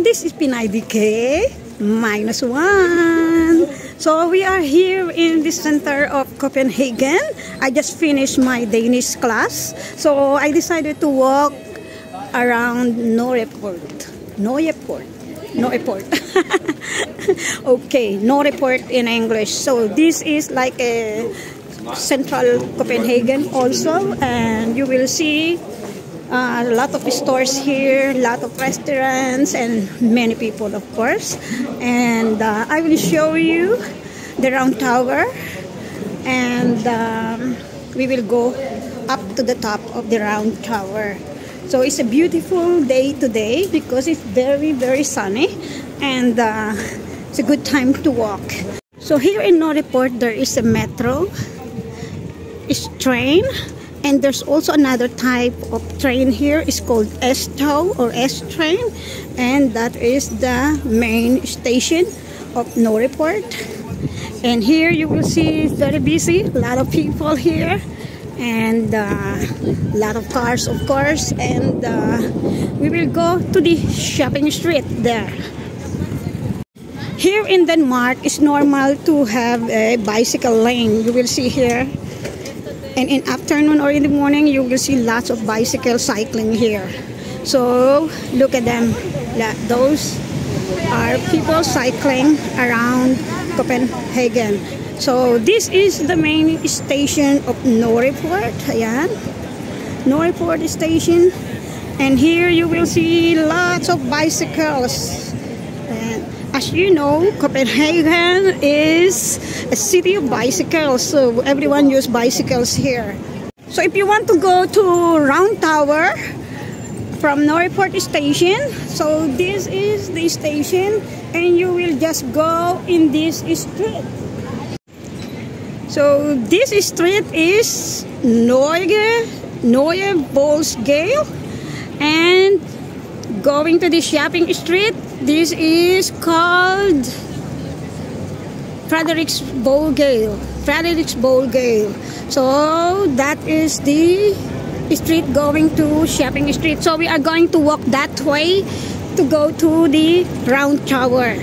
this is Pinay DK -1. So we are here in the center of Copenhagen. I just finished my Danish class, so I decided to walk around Nørreport. Okay, Nørreport in English. So this is like a central Copenhagen also, and you will see a lot of stores here, a lot of restaurants, and many people, of course. And I will show you the round tower, and we will go up to the top of the round tower. So it's a beautiful day today because it's very, very sunny, and it's a good time to walk. So here in Nørreport there is a metro, it's train. And there's also another type of train here. It's called S-Tog or S-Train. And that is the main station of Nørreport. And here you will see it's very busy. A lot of people here. And a lot of cars, of course. And we will go to the shopping street there. Here in Denmark, it's normal to have a bicycle lane. You will see here. And in afternoon or in the morning, you will see lots of bicycle cycling here. So look at them. Those are people cycling around Copenhagen. So this is the main station of Nørreport. Ayan. Nørreport station. And here you will see lots of bicycles. As you know, Copenhagen is a city of bicycles, so everyone uses bicycles here. So if you want to go to Round Tower from Nørreport station, so this is the station, and you will just go in this street. So this street is Nye Bollesgade, and going to the shopping street, this is called Frederiksborggade. So that is the street going to shopping street. So we are going to walk that way to go to the round tower.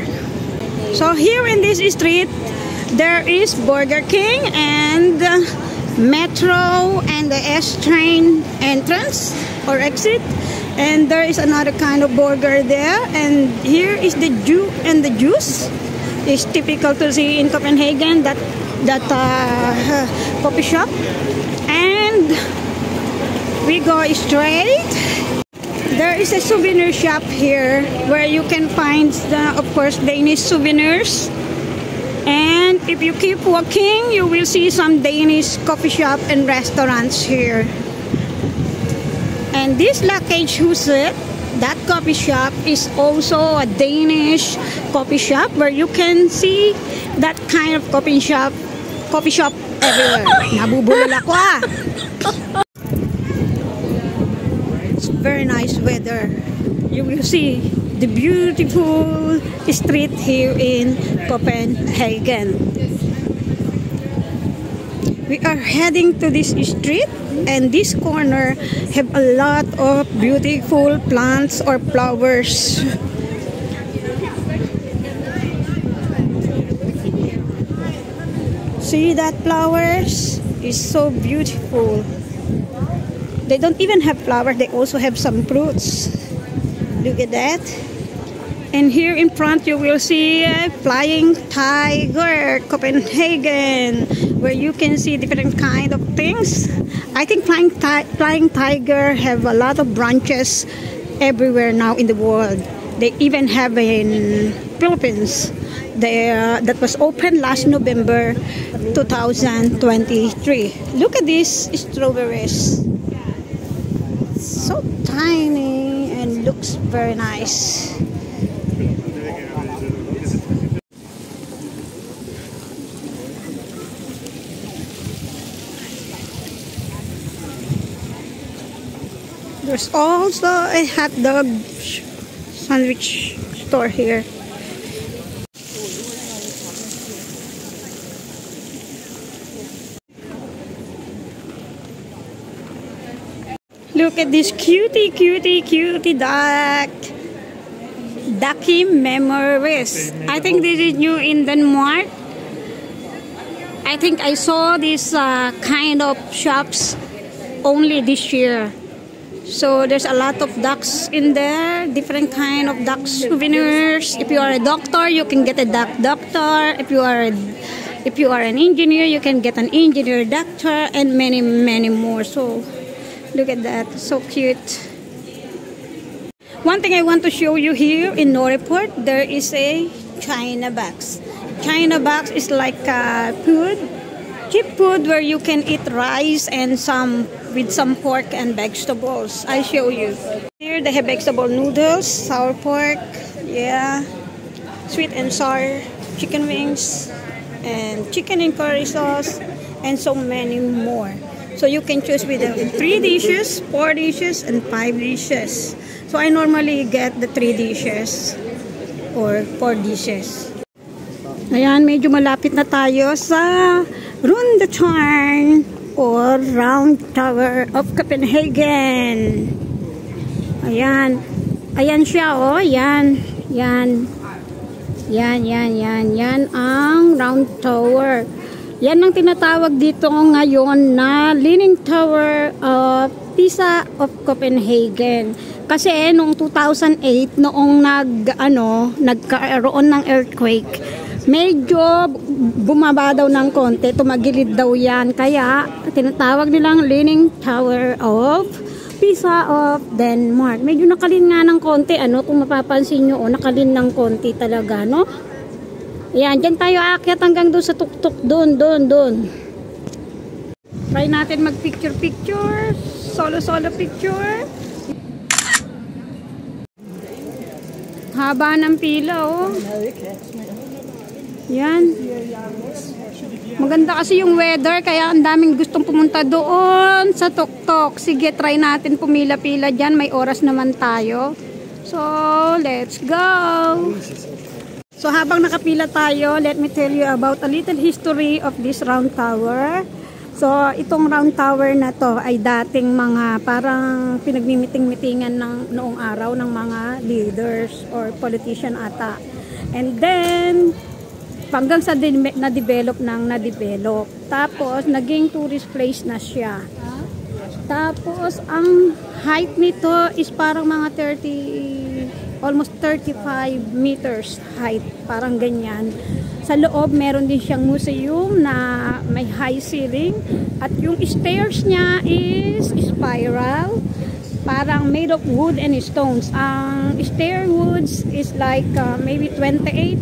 So here in this street, there is Burger King and metro and the S-Train entrance or exit. And there is another kind of burger there. And here is the juice. It's typical to see in Copenhagen, that coffee shop. And we go straight. There is a souvenir shop here where you can find, of course, Danish souvenirs. And if you keep walking, you will see some Danish coffee shop and restaurants here. And this Lakaghuset, that coffee shop, is also a Danish coffee shop where you can see that kind of coffee shop everywhere. Nabubulol ako ah. It's very nice weather. You will see the beautiful street here in Copenhagen. We are heading to this street, and this corner have a lot of beautiful plants or flowers. See that flowers is so beautiful. They don't even have flowers, they also have some fruits. Look at that. And here in front you will see Flying Tiger Copenhagen, where you can see different kind of things. I think Flying Tiger have a lot of branches everywhere now in the world. They even have in Philippines. That was opened last November 2023. Look at these strawberries. So tiny and looks very nice. There's also a hot dog sandwich store here. Look at this cutie duck. Ducky Memories. I think this is new in Denmark. I think I saw this kind of shops only this year. So there's a lot of ducks in there, different kind of duck souvenirs. If you are a doctor, you can get a duck doctor. If you are an engineer, you can get an engineer doctor, and many more. So look at that, so cute. One thing I want to show you here in Norreport, there is a China box. China box is like cheap food where you can eat rice and with some pork and vegetables. I'll show you. Here they have vegetable noodles, sour pork, yeah, sweet and sour chicken wings, and chicken and curry sauce, and so many more. So you can choose within 3 dishes, 4 dishes, and 5 dishes. So I normally get the 3 dishes or 4 dishes. Ayan, medyo malapit na tayo sa Rundetårn or Round Tower of Copenhagen. Ayan. Ayan siya, oh. Yan. Yan. Yan ang Round Tower. Yan ang tinatawag dito ngayon na Leaning Tower of Pisa of Copenhagen. Kasi noong 2008, noong nagkaroon ng earthquake, medyo bumaba daw ng konti, tumagilid daw yan. Kaya tinatawag nilang Leaning Tower of Pisa of Denmark. Medyo nakalin nga ng konti, kung mapapansin nyo, nakalin ng konti talaga, no? Ayan, dyan tayo aakyat hanggang doon sa tuktok, doon. Try natin mag-picture, solo picture. Haba ng pila, oh. Yan. Maganda kasi yung weather, kaya ang daming gustong pumunta doon sa tuktok. Sige, try natin pumila-pila dyan. May oras naman tayo. So, let's go! So, habang nakapila tayo, let me tell you about a little history of this round tower. So, itong round tower na to ay dating mga parang pinagmimiting-mitingan noong araw ng mga leaders or politician ata. And then, hanggang sa na-develop. Tapos, naging tourist place na siya. Tapos, ang height nito is parang mga almost 35 meters height. Parang ganyan. Sa loob, meron din siyang museum na may high ceiling. At yung stairs niya is spiral. Parang made of wood and stones. Ang stair woods is like maybe 28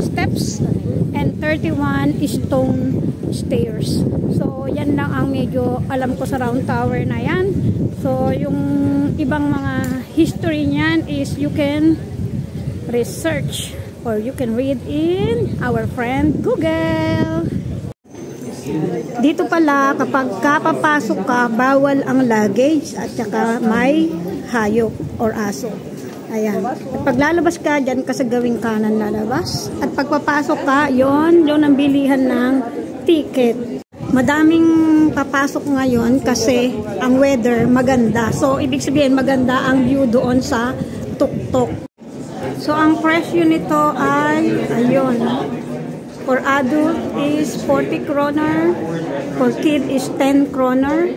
steps and 31 stone stairs. So, yan lang ang medyo alam ko sa round tower na yan. So, yung ibang mga history niyan is you can research or you can read in our friend Google. Dito pala, kapag kapapasok ka, bawal ang luggage at saka may hayop or aso. Ayan. At paglalabas ka, dyan ka sa gawing kanan lalabas. At pagpapasok ka, yon ang bilihan ng ticket. Madaming papasok ngayon kasi ang weather maganda. So, ibig sabihin maganda ang view doon sa tuktok. So, ang presyo nito ay, ayun, for adult is 40 kroner, for kid is 10 kroner.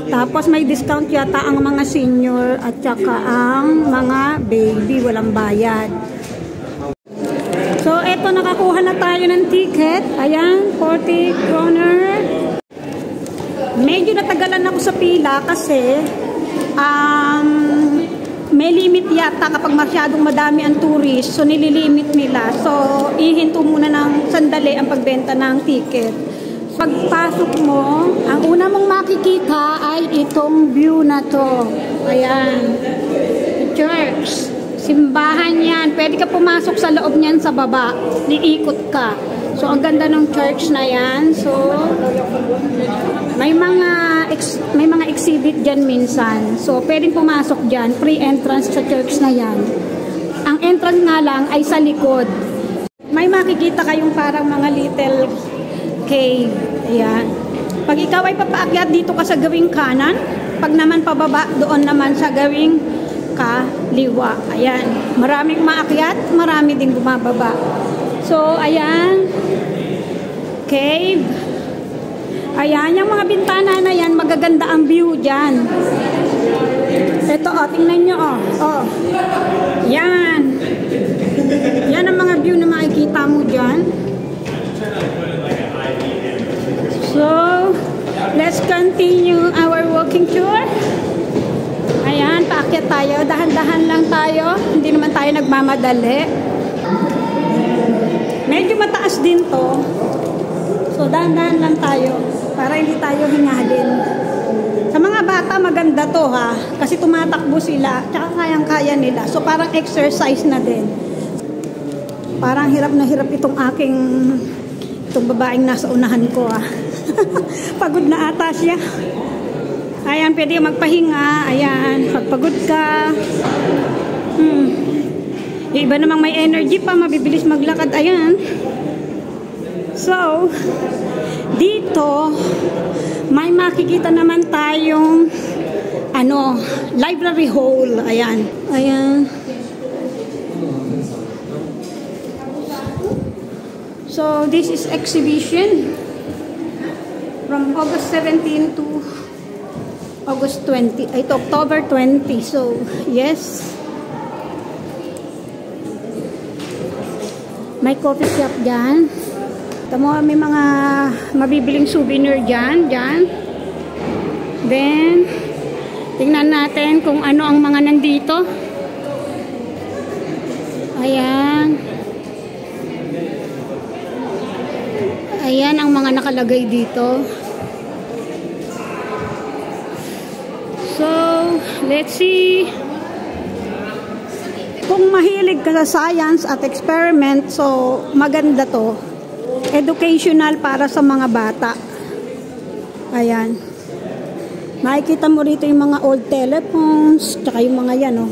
Tapos may discount yata ang mga senior at saka ang mga baby, walang bayad. So, eto, nakakuha na tayo ng ticket. Ayan, 40 kroner. Medyo natagalan ako sa pila kasi may limit yata kapag masyadong madami ang tourist. So, nililimit nila. So, ihinto muna ng sandali ang pagbenta ng ticket. Pagpasok mo, ang una mong makikita ay itong view na to. Ayan. Church. Simbahan yan. Pwede ka pumasok sa loob niyan sa baba. Iikot ka. So, ang ganda ng church na yan. So, may mga exhibit dyan minsan. So, pwedeng pumasok dyan. Free entrance sa church na yan. Ang entrance nga lang ay sa likod. May makikita kayong parang mga little cave. Ayan. Pag ikaw ay papaakyat, dito ka sa gawing kanan. Pag naman pababa, doon naman sa gawing kaliwa. Ayan. Maraming maakyat, marami ding bumababa. So, ayan. Cave. Ayan, yung mga bintana na yan, magaganda ang view dyan. Ito, tingnan nyo, Yan. Yan ang mga view na makikita mo dyan. So, let's continue our walking tour. Ayan, paakyat tayo. Dahan-dahan lang tayo. Hindi naman tayo nagmamadali. Medyo mataas din to. So, dahan-dahan lang tayo para hindi tayo hingalin. Sa mga bata, maganda to ha. Kasi tumatakbo sila. Tsaka kayang-kaya nila. So, parang exercise na din. Parang hirap na hirap itong babaeng nasa unahan ko ha. Pagod na ata siya. Ayan, pwede magpahinga. Ayan, pagpagod ka. Yung iba namang may energy pa, mabibilis maglakad. Ayan. So, dito, may makikita naman tayong library hall. Ayan. Ayan. So, this is exhibition from August 17 to August 20. Ito, October 20. So, yes. May coffee shop dyan. Tamo, may mga mabibiling souvenir dyan. Then, tingnan natin kung ano ang mga nandito. Ayan. Ayan ang mga nakalagay dito. So, let's see. Kung mahilig ka sa science at experiment, so maganda to. Educational para sa mga bata. Ayan. Makikita mo rito yung mga old telephones, tsaka yung mga yan,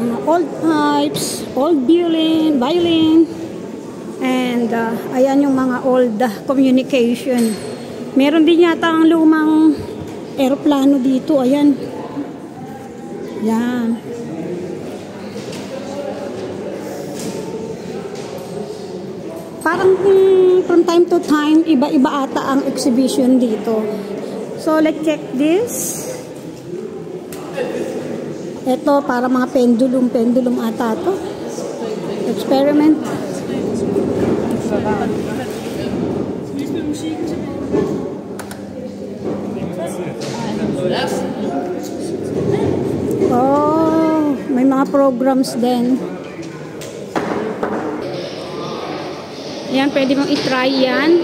mga old pipes, old violin, and ayan yung mga old communication. Meron din yata ang lumang aeroplano dito. Ayan. Yan. Parang from time to time, iba-iba ata ang exhibition dito. So, let's check this. Ito, para mga pendulum ata to. Experiment. Oh, may mga programs din. Yan, pwede mong i-try yan.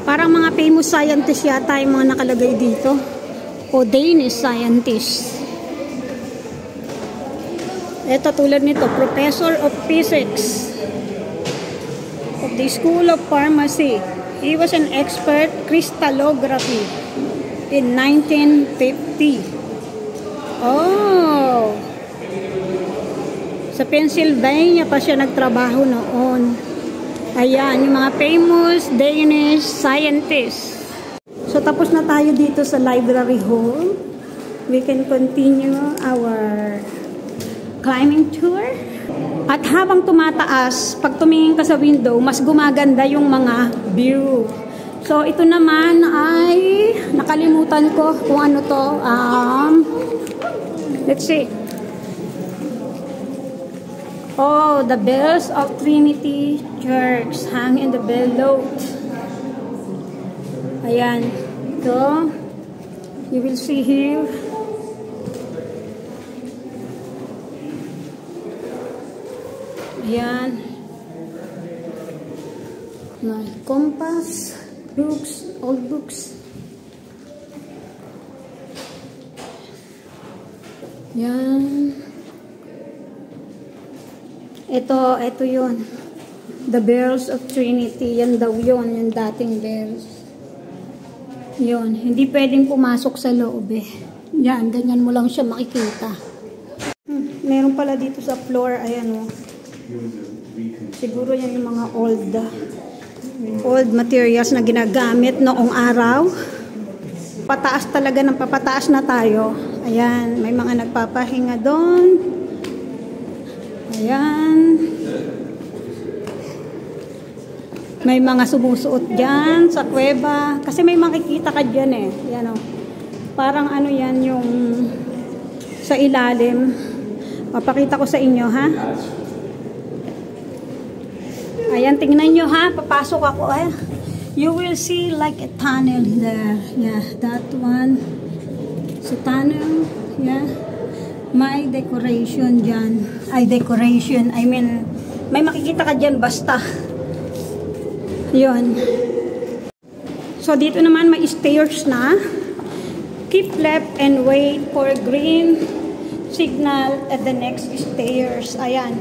Parang mga famous scientists yata yung mga nakalagay dito. O Danish scientists. Ito tulad nito, Professor of Physics of the School of Pharmacy. He was an expert crystallography in 1950. Oh! Sa Pennsylvania pa siya nagtrabaho noon. Ayan, yung mga famous Danish scientists. So, tapos na tayo dito sa library hall. We can continue our climbing tour. At habang tumataas, pag tumingin ka sa window, mas gumaganda yung mga view. So, ito naman ay nakalimutan ko kung ano to. Let's see. Oh, the bells of Trinity Church hang in the belote. Ayan. Ito. You will see here. Ayan. My compass, books, old books. Ayan. Ito yun. The bells of Trinity. Yan daw yun. Yung dating bells. Yun. Hindi pwedeng pumasok sa loob eh. Yan. Ganyan mo lang siya makikita. Meron pala dito sa floor. Ayan o. Siguro yan yung mga old Old materials na ginagamit noong araw. Pataas talaga ng papataas na tayo. Ayan, may mga nagpapahinga doon. Ayan. May mga sumusuot dyan sa kuweba. Kasi may makikita ka dyan eh. Yan o. Parang ano yan yung sa ilalim. Mapakita ko sa inyo ha. Ayan, tingnan nyo ha. Papasok ako eh. You will see like a tunnel there. Yeah, that one. So tunnel. Yeah. May decoration dyan. Ay, decoration. I mean, may makikita ka dyan basta. Yun. So dito naman may stairs na. Keep left and wait for green signal at the next stairs. Ayan.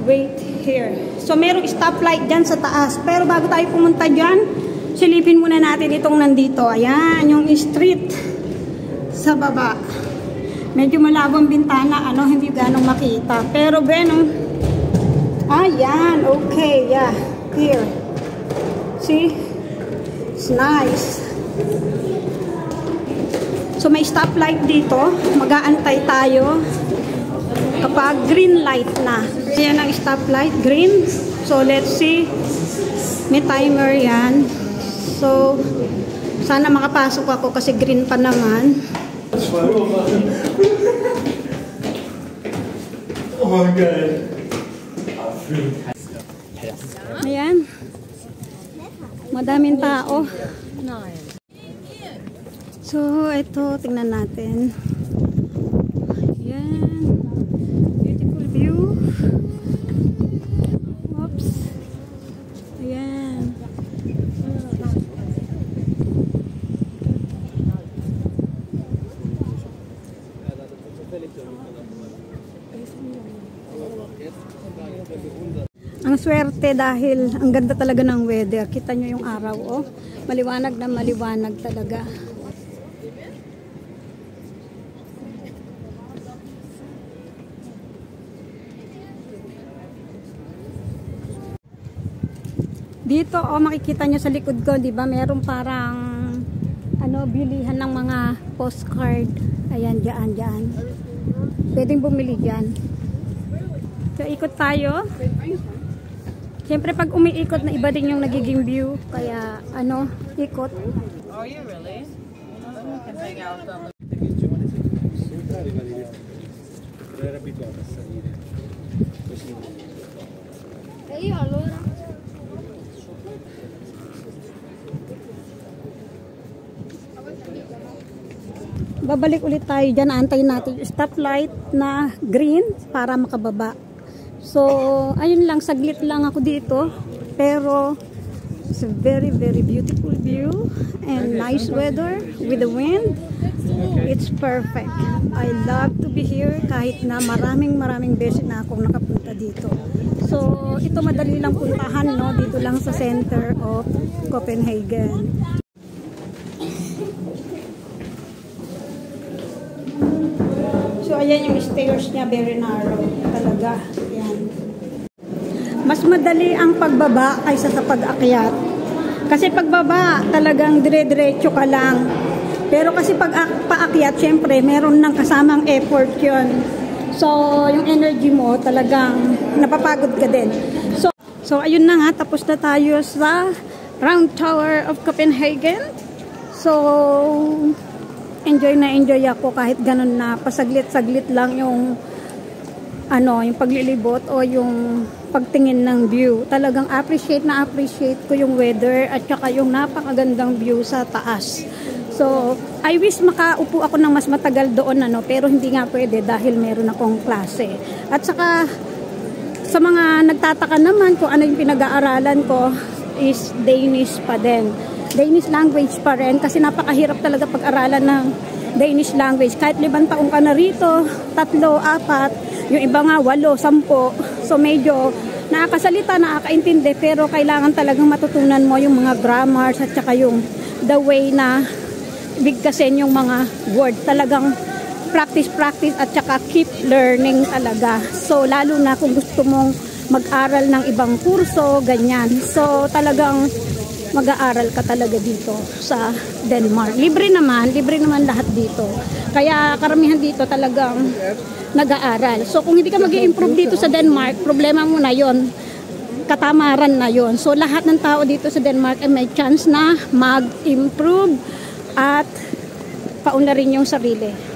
Wait here. So merong stoplight dyan sa taas. Pero bago tayo pumunta dyan, silipin muna natin itong nandito. Ayan, yung street sa baba. Medyo malabong bintana, ano, hindi ganong makita. Pero bueno, ayan, okay, yeah, here. See? It's nice. So may stoplight dito, mag-aantay tayo kapag green light na. So yan ang stoplight, green. So let's see, may timer yan. So sana makapasok ako kasi green pa naman. Oh my God. Ayan, madaming tao. So, ito, tingnan natin. Ayan. Beautiful view. Oops. Ayan. Ang swerte dahil ang ganda talaga ng weather. Kita nyo yung araw, oh. Maliwanag na maliwanag talaga. Dito, oh, makikita nyo sa likod ko, di ba? Meron parang ano, bilihan ng mga postcard. Ayan, dyan. Pwedeng bumili dyan. So, ikot tayo. Siyempre, pag umiikot na iba din yung nagiging view. Kaya, ano, ikot. Oh, you really? You can hang out on the... Babalik ulit tayo dyan. Antayin natin yung stoplight na green para makababa. So, ayun lang. Saglit lang ako dito. Pero, it's a very, very beautiful view. And nice weather with the wind. It's perfect. I love to be here kahit na maraming beses na akong nakapunta dito. So, ito madali lang puntahan, no? Dito lang sa center of Copenhagen. So, ayan yung stairs niya, very narrow talaga. Ayan. Mas madali ang pagbaba kaysa sa pag-akyat. Kasi pagbaba, talagang dire-diretso ka lang. Pero kasi pag paakyat, syempre, meron ng kasamang effort yun. So, yung energy mo, talagang napapagod ka din. So ayun na nga, tapos na tayo sa Round Tower of Copenhagen. So, enjoy na enjoy ako kahit ganun na pasaglit-saglit lang yung ano, yung paglilibot o yung pagtingin ng view. Talagang appreciate ko yung weather at saka yung napakagandang view sa taas. So, I wish makaupo ako ng mas matagal doon, ano, pero hindi nga pwede dahil meron akong klase. At saka, sa mga nagtataka naman kung ano yung pinag-aaralan ko is Danish pa din. Danish language pa rin kasi napakahirap talaga pag-aralan ng Danish language. Kahit 5 taong ka na rito, 3, 4, yung iba nga 8, 10. So medyo nakakasalita, nakakaintindi, pero kailangan talagang matutunan mo yung mga grammars at saka yung the way na bigkasin yung mga word. Talagang practice at saka keep learning talaga. So lalo na kung gusto mong mag-aral ng ibang kurso, ganyan. So talagang mag-aaral ka talaga dito sa Denmark. Libre naman lahat dito. Kaya karamihan dito talagang nag-aaral. So kung hindi ka mag-i-improve dito sa Denmark, problema mo na yon, katamaran na yon. So lahat ng tao dito sa Denmark ay may chance na mag-improve at paunlarin yung sarili.